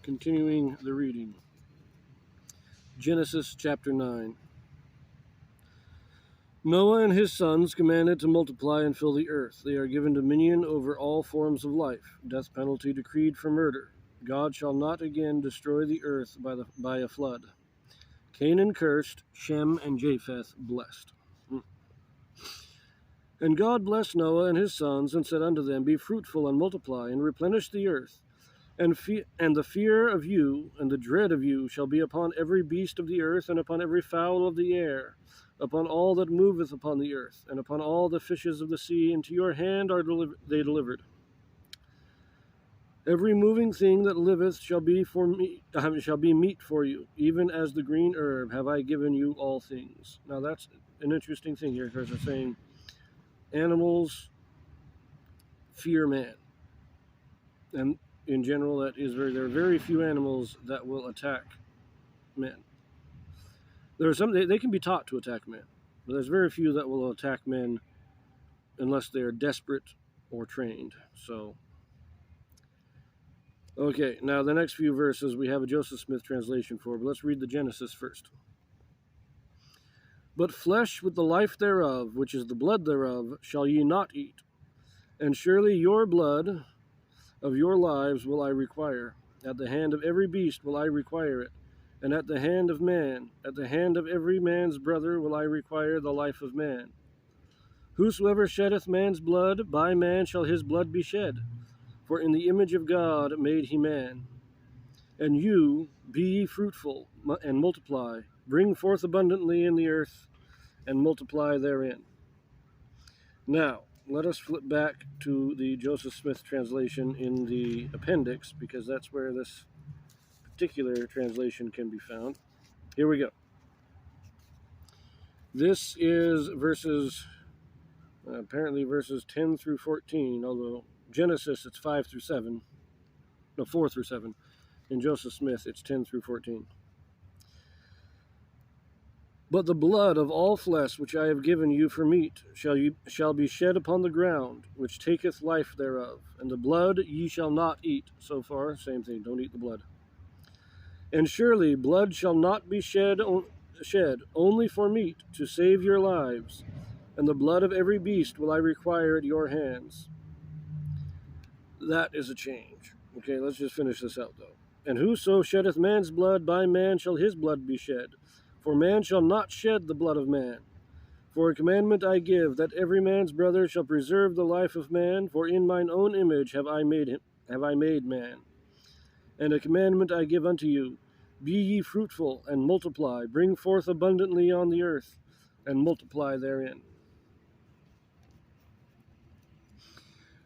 Continuing the reading. Genesis chapter 9. Noah and his sons commanded to multiply and fill the earth. They are given dominion over all forms of life. Death penalty decreed for murder. God shall not again destroy the earth by a flood. Canaan cursed, Shem and Japheth blessed. And God blessed Noah and his sons, and said unto them, Be fruitful and multiply, and replenish the earth. And the fear of you and the dread of you shall be upon every beast of the earth, and upon every fowl of the air, upon all that moveth upon the earth, and upon all the fishes of the sea. Into your hand are they delivered. Every moving thing that liveth shall be meat for you, even as the green herb have I given you all things. Now that's an interesting thing here, because they're saying animals fear man, and in general, there are very few animals that will attack men. There are some, they can be taught to attack men, but there's very few that will attack men unless they are desperate or trained. So, okay, now the next few verses we have a Joseph Smith translation for, but let's read the Genesis first. But flesh with the life thereof, which is the blood thereof, shall ye not eat, and surely your blood of your lives will I require. At the hand of every beast will I require it, and at the hand of man, at the hand of every man's brother will I require the life of man. Whosoever sheddeth man's blood, by man shall his blood be shed. For in the image of God made he man. And you, be ye fruitful, and multiply, bring forth abundantly in the earth, and multiply therein. Now, let us flip back to the Joseph Smith translation in the appendix, because that's where this particular translation can be found. Here we go. This is apparently verses 10 through 14, although Genesis it's 4 through 7. In Joseph Smith it's 10 through 14. But the blood of all flesh which I have given you for meat shall be shed upon the ground, which taketh life thereof. And the blood ye shall not eat. So far, same thing, don't eat the blood. And surely blood shall not be shed only for meat, to save your lives. And the blood of every beast will I require at your hands. That is a change. Okay, let's just finish this out, though. And whoso sheddeth man's blood, by man shall his blood be shed. For man shall not shed the blood of man. For a commandment I give, that every man's brother shall preserve the life of man, for in mine own image have I made man. And a commandment I give unto you, be ye fruitful, and multiply, bring forth abundantly on the earth, and multiply therein.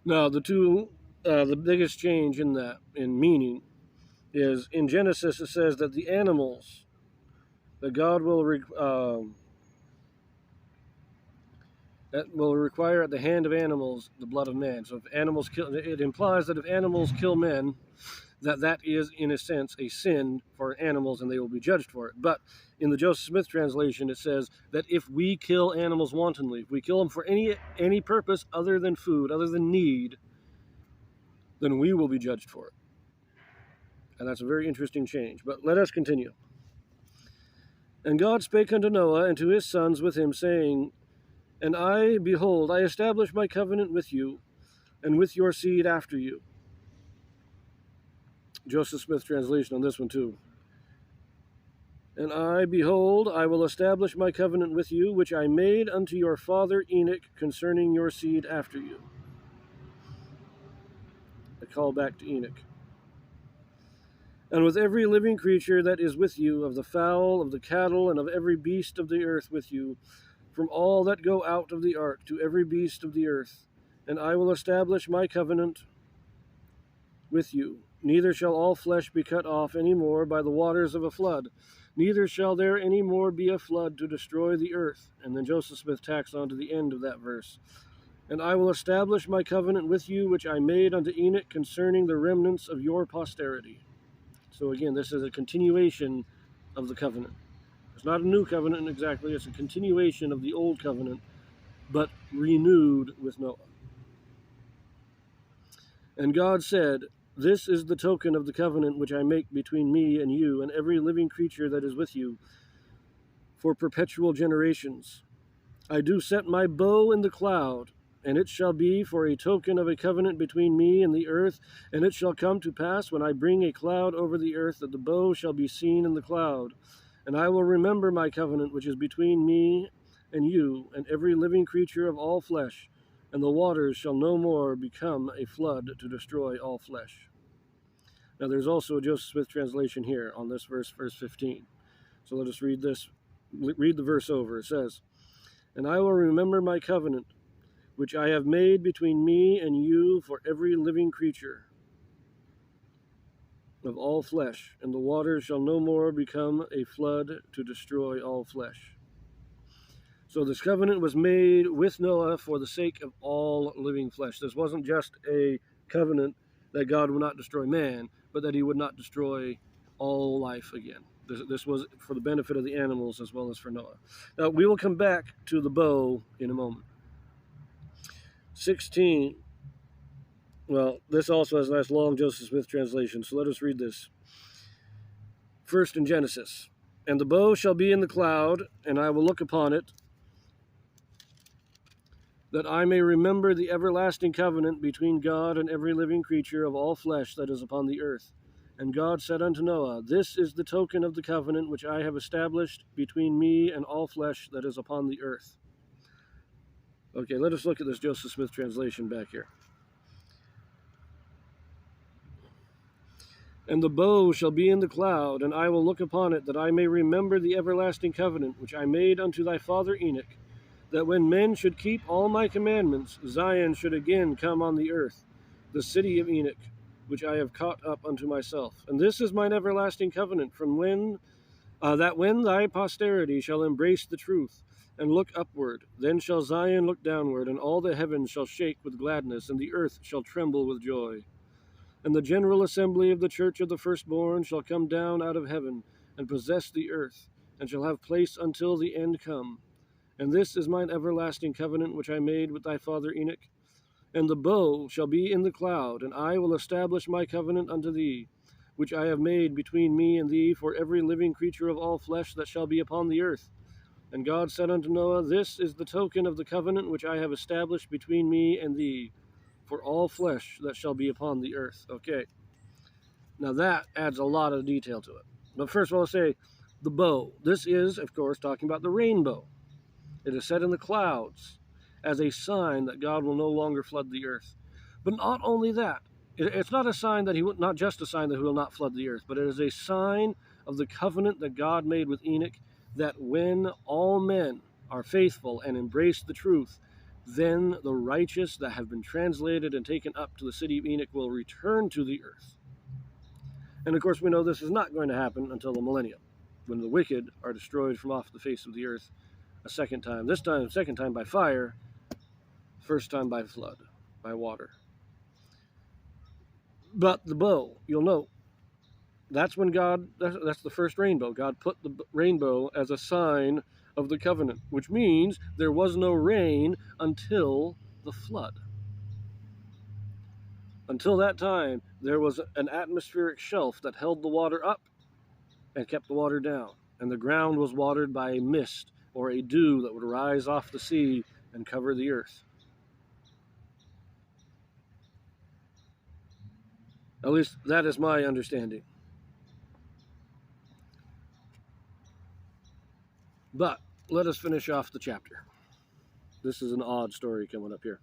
Now, the biggest change in meaning, is in Genesis it says that the animals, that God will require at the hand of animals the blood of man. So if animals kill, it implies that if animals kill men, that is in a sense a sin for animals, and they will be judged for it. But in the Joseph Smith translation, it says that if we kill animals wantonly, if we kill them for any purpose other than food, other than need, then we will be judged for it. And that's a very interesting change. But let us continue. And God spake unto Noah and to his sons with him, saying, And I, behold, I establish my covenant with you, and with your seed after you. Joseph Smith translation on this one too. And I, behold, I will establish my covenant with you, which I made unto your father Enoch concerning your seed after you. A call back to Enoch. And with every living creature that is with you, of the fowl, of the cattle, and of every beast of the earth with you, from all that go out of the ark to every beast of the earth. And I will establish my covenant with you. Neither shall all flesh be cut off any more by the waters of a flood, neither shall there any more be a flood to destroy the earth. And then Joseph Smith tacks on to the end of that verse. And I will establish my covenant with you, which I made unto Enoch concerning the remnants of your posterity. So again, this is a continuation of the covenant. It's not a new covenant exactly, it's a continuation of the old covenant, but renewed with Noah. And God said, this is the token of the covenant which I make between me and you and every living creature that is with you for perpetual generations. I do set my bow in the cloud, and it shall be for a token of a covenant between me and the earth, and it shall come to pass when I bring a cloud over the earth that the bow shall be seen in the cloud. And I will remember my covenant which is between me and you and every living creature of all flesh, and the waters shall no more become a flood to destroy all flesh. Now there's also a Joseph Smith translation here on this verse 15. So let us read this. Read the verse over. It says, "And I will remember my covenant, which I have made between me and you for every living creature of all flesh, and the waters shall no more become a flood to destroy all flesh." So this covenant was made with Noah for the sake of all living flesh. This wasn't just a covenant that God would not destroy man, but that he would not destroy all life again. This was for the benefit of the animals as well as for Noah. Now, we will come back to the bow in a moment. 16. Well, this also has a nice long Joseph Smith translation, so let us read this. First in Genesis. "And the bow shall be in the cloud, and I will look upon it, that I may remember the everlasting covenant between God and every living creature of all flesh that is upon the earth. And God said unto Noah, This is the token of the covenant which I have established between me and all flesh that is upon the earth." Okay, let us look at this Joseph Smith translation back here. "And the bow shall be in the cloud, and I will look upon it, that I may remember the everlasting covenant which I made unto thy father Enoch, that when men should keep all my commandments, Zion should again come on the earth, the city of Enoch, which I have caught up unto myself. And this is mine everlasting covenant, from when that when thy posterity shall embrace the truth, and look upward, then shall Zion look downward, and all the heavens shall shake with gladness, and the earth shall tremble with joy. And the general assembly of the church of the firstborn shall come down out of heaven, and possess the earth, and shall have place until the end come. And this is mine everlasting covenant which I made with thy father Enoch. And the bow shall be in the cloud, and I will establish my covenant unto thee, which I have made between me and thee for every living creature of all flesh that shall be upon the earth. And God said unto Noah, This is the token of the covenant which I have established between me and thee, for all flesh that shall be upon the earth." Okay, now that adds a lot of detail to it. But first of all, I'll say the bow. This is, of course, talking about the rainbow. It is set in the clouds as a sign that God will no longer flood the earth. But not only that, it's not a sign that not just a sign that he will not flood the earth, but it is a sign of the covenant that God made with Enoch, that when all men are faithful and embrace the truth, then the righteous that have been translated and taken up to the city of Enoch will return to the earth. And of course, we know this is not going to happen until the millennium, when the wicked are destroyed from off the face of the earth a second time. This time, second time by fire, first time by flood, by water. But the bow, you'll note, that's when that's the first rainbow. God put the rainbow as a sign of the covenant, which means there was no rain until the flood. Until that time, there was an atmospheric shelf that held the water up and kept the water down. And the ground was watered by a mist or a dew that would rise off the sea and cover the earth. At least that is my understanding. But let us finish off the chapter. This is an odd story coming up here.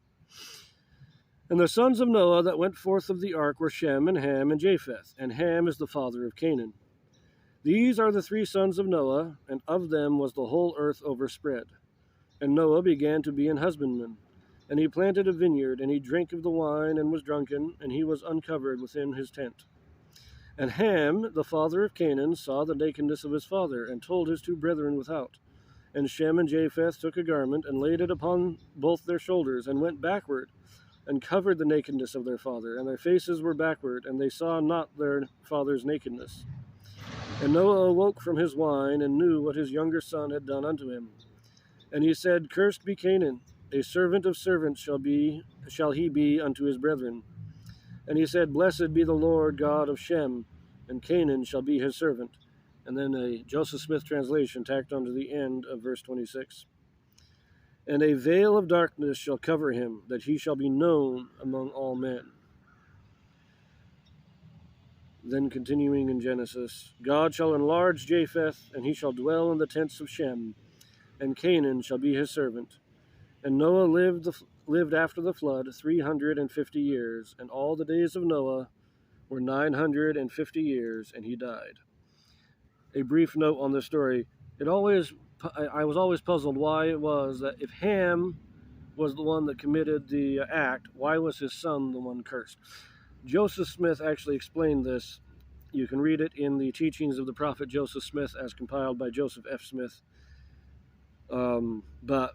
"And the sons of Noah that went forth of the ark were Shem and Ham and Japheth, and Ham is the father of Canaan. These are the 3 sons of Noah, and of them was the whole earth overspread. And Noah began to be an husbandman, and he planted a vineyard, and he drank of the wine, and was drunken, and he was uncovered within his tent. And Ham, the father of Canaan, saw the nakedness of his father, and told his 2 brethren without. And Shem and Japheth took a garment, and laid it upon both their shoulders, and went backward, and covered the nakedness of their father, and their faces were backward, and they saw not their father's nakedness. And Noah awoke from his wine, and knew what his younger son had done unto him. And he said, Cursed be Canaan, a servant of servants shall he be unto his brethren. And he said, Blessed be the Lord God of Shem, and Canaan shall be his servant. And then a Joseph Smith translation tacked onto the end of verse 26. And a veil of darkness shall cover him, that he shall be known among all men. Then continuing in Genesis, God shall enlarge Japheth, and he shall dwell in the tents of Shem, and Canaan shall be his servant. And Noah lived after the flood 350 years, and all the days of Noah were 950 years, and he died. A brief note on this story. I was always puzzled why it was that if Ham was the one that committed the act, why was his son the one cursed? Joseph Smith actually explained this. You can read it in the Teachings of the Prophet Joseph Smith as compiled by Joseph F. Smith. But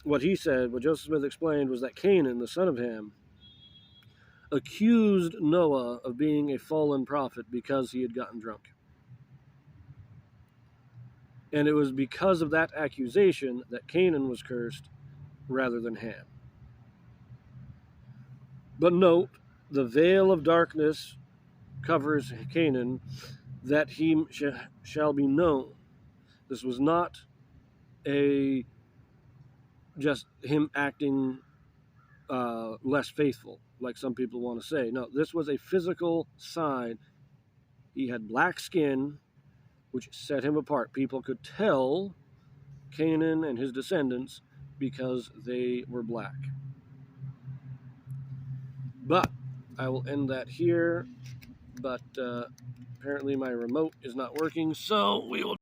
what Joseph Smith explained was that Canaan, the son of Ham, accused Noah of being a fallen prophet because he had gotten drunk. And it was because of that accusation that Canaan was cursed rather than Ham. But note, the veil of darkness covers Canaan, that he shall be known. This was not just him acting less faithful, like some people want to say. No, this was a physical sign. He had black skin, which set him apart. People could tell Canaan and his descendants because they were black. But I will end that here. But apparently my remote is not working, so we will